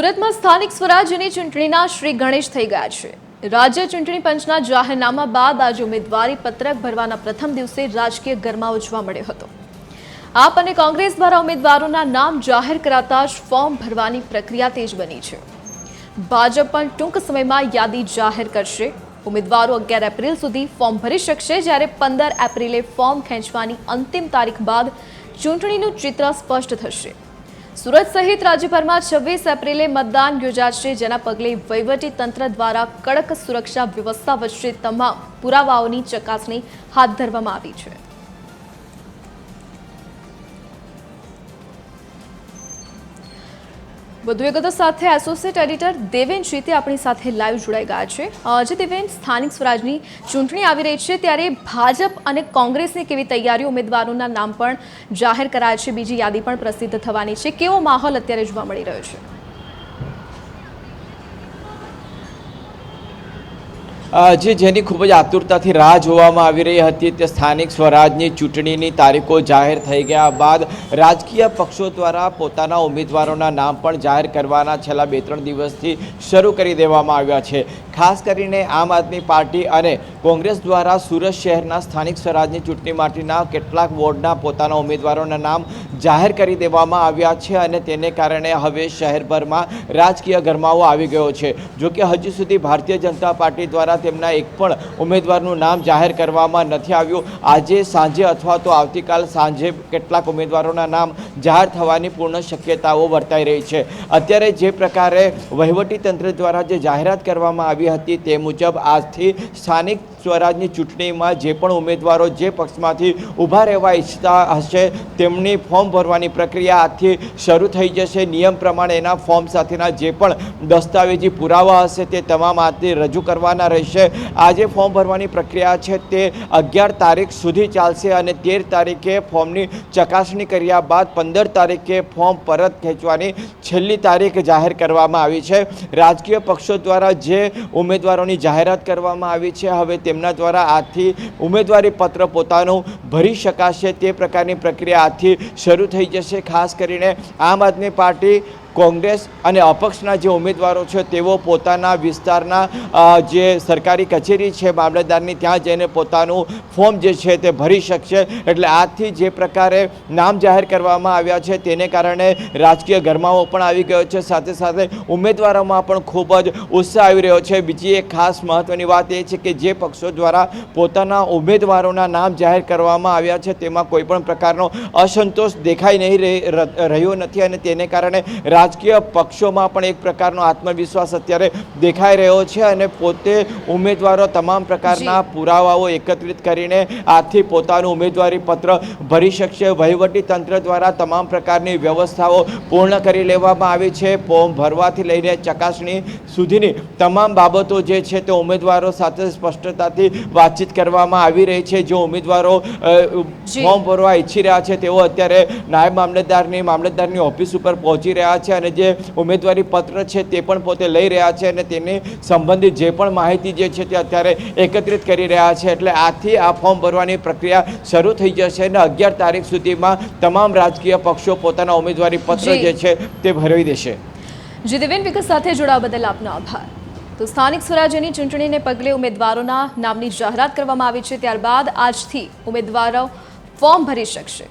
સુરતમાં સ્થાનિક સ્વરાજ્યની ચૂંટણીના શ્રી ગણેશ થઈ ગયા છે। રાજ્ય ચૂંટણી પંચના જાહેરનામા બાદ આજે ઉમેદવારી પત્રક ભરવાના પ્રથમ દિવસે રાજકીય ગરમાવો જોવા મળ્યો હતો। આપ અને કોંગ્રેસ દ્વારા ઉમેદવારોના નામ જાહેર કરાતા જ ફોર્મ ભરવાની પ્રક્રિયા તેજ બની છે। ભાજપ પણ ટૂંક સમયમાં યાદી જાહેર કરશે। ઉમેદવારો 11 એપ્રિલ સુધી ફોર્મ ભરી શકશે, જ્યારે 15 એપ્રિલે ફોર્મ ખેંચવાની અંતિમ તારીખ બાદ ચૂંટણીનું ચિત્ર સ્પષ્ટ થશે। સુરત સહિત રાજ્યભરમાં 26 એપ્રિલે મતદાન યોજાશે, જેના પગલે વહીવટી તંત્ર દ્વારા કડક સુરક્ષા વ્યવસ્થા વચ્ચે તમામ પુરાવાઓની ચકાસણી હાથ ધરવામાં આવી છે। વધુ વિગતો સાથે એસોસિએટ એડિટર દેવેન જીતે આપણી સાથે લાઈવ જોડાઈ ગયા છે। જે દેવેન, સ્થાનિક સ્વરાજની ચૂંટણી આવી રહી છે, ત્યારે ભાજપ અને કોંગ્રેસની કેવી તૈયારીઓ, ઉમેદવારોના નામ પણ જાહેર કરાયા છે, બીજી યાદી પણ પ્રસિદ્ધ થવાની છે, કેવો માહોલ અત્યારે જોવા મળી રહ્યો છે? જેની ખૂબ જ આતુરતાથી રાહ જોવામાં આવી રહી હતી તે સ્થાનિક સ્વરાજની ચૂંટણીની તારીખો જાહેર થઈ ગયા બાદ રાજકીય પક્ષો દ્વારા પોતાના ઉમેદવારોના નામ પણ જાહેર કરવાના છેલ્લા 2-3 દિવસથી શરૂ કરી દેવામાં આવ્યા છે। ખાસ કરીને આમ આદમી પાર્ટી અને કોંગ્રેસ દ્વારા સુરત શહેરના સ્થાનિક સ્વરાજની ચૂંટણી માટેના કેટલાક વોર્ડના પોતાના ઉમેદવારોના નામ જાહેર કરી દેવામાં આવ્યા છે અને તેને કારણે હવે શહેરભરમાં રાજકીય ગરમાવો આવી ગયો છે। જોકે હજુ સુધી ભારતીય જનતા પાર્ટી દ્વારા તેમના એક પણ ઉમેદવારનું નામ જાહેર કરવામાં નથી આવ્યું। આજે સાંજે અથવા તો આવતીકાલ સાંજે કેટલાક ઉમેદવારોના નામ જાહેર થવાની પૂર્ણ શક્યતાઓ વર્તાઈ રહી છે। અત્યારે જે પ્રકારે વહીવટીતંત્ર દ્વારા જે જાહેરાત કરવામાં આવી હતી તે મુજબ આજથી સ્થાનિક સ્વરાજની ચૂંટણીમાં જે પણ ઉમેદવારો જે પક્ષમાંથી ઊભા રહેવા ઈચ્છતા હશે તેમની ફોર્મ ભરવાની પ્રક્રિયા આજથી શરૂ થઈ જશે। નિયમ પ્રમાણે એના ફોર્મ સાથેના જે પણ દસ્તાવેજી પુરાવા હશે તે તમામ આજથી રજૂ કરવાના રહેશે। આજે ફોર્મ ભરવાની પ્રક્રિયા છે તે 11 તારીખ સુધી ચાલશે અને 13 તારીખે ફોર્મની ચકાસણી કર્યા બાદ 15 તારીખે ફોર્મ પરત ખેંચવાની છેલ્લી તારીખ જાહેર કરવામાં આવી છે। રાજકીય પક્ષો દ્વારા જે ઉમેદવારોની જાહેરાત કરવામાં આવી છે, હવે તેમના દ્વારા આજથી ઉમેદવારી પત્ર પોતાનું ભરી શકાશે તે પ્રકારની પ્રક્રિયા આજથી શરૂ થઈ જશે। ખાસ કરીને આમ આદમી પાર્ટી, કોંગ્રેસ અને અપક્ષના જે ઉમેદવારો છે તેઓ પોતાના વિસ્તારના જે સરકારી કચેરી છે મામલતદારની, ત્યાં જઈને પોતાનું ફોર્મ જે છે તે ભરી શકશે। એટલે આજથી જે પ્રકારે નામ જાહેર કરવામાં આવ્યા છે તેને કારણે રાજકીય ગરમાવો પણ આવી ગયો છે, સાથે સાથે ઉમેદવારોમાં પણ ખૂબ જ ઉત્સાહ આવી રહ્યો છે। બીજી એક ખાસ મહત્ત્વની વાત એ છે કે જે પક્ષો દ્વારા પોતાના ઉમેદવારોના નામ જાહેર કરવામાં આવ્યા છે તેમાં કોઈપણ પ્રકારનો અસંતોષ દેખાઈ નહીં રહ્યો નથી અને તેને કારણે રાજકીય પક્ષોમાં પણ એક પ્રકારનો આત્મવિશ્વાસ અત્યારે દેખાઈ રહ્યો છે અને પોતે ઉમેદવારો તમામ પ્રકારના પુરાવાઓ એકત્રિત કરીને આજથી પોતાનું ઉમેદવારી પત્ર ભરી શકશે। વહીવટી તંત્ર દ્વારા તમામ પ્રકારની વ્યવસ્થાઓ પૂર્ણ કરી લેવામાં આવી છે। ફોર્મ ભરવાથી લઈને ચકાસણી સુધીની તમામ બાબતો જે છે તે ઉમેદવારો સાથે સ્પષ્ટતાથી વાતચીત કરવામાં આવી રહી છે। જો ઉમેદવારો ફોર્મ ભરવા ઈચ્છી રહ્યા છે તેઓ અત્યારે નાયબ મામલતદારની ઓફિસ ઉપર પહોંચી રહ્યા છે અને જે ઉમેદવારી પત્ર છે તે પણ પોતે લઈ રહ્યા છે અને તેની સંબંધિત જે પણ માહિતી જે છે તે અત્યારે એકત્રિત કરી રહ્યા છે। એટલે આજથી આ ફોર્મ ભરવાની પ્રક્રિયા શરૂ થઈ જશે અને 11 તારીખ સુધીમાં તમામ રાજકીય પક્ષો પોતાના ઉમેદવારી પત્ર જે છે તે ભરવી દેશે। જી દેવેન, વિગત સાથે જોડાવા બદલ આપનો આભાર। તો સ્થાનિક સ્વરાજ્યની ચૂંટણીને પગલે ઉમેદવારોના નામની જાહેરાત કરવામાં આવી છે, ત્યારબાદ આજથી ઉમેદવારો ફોર્મ ભરી શકશે।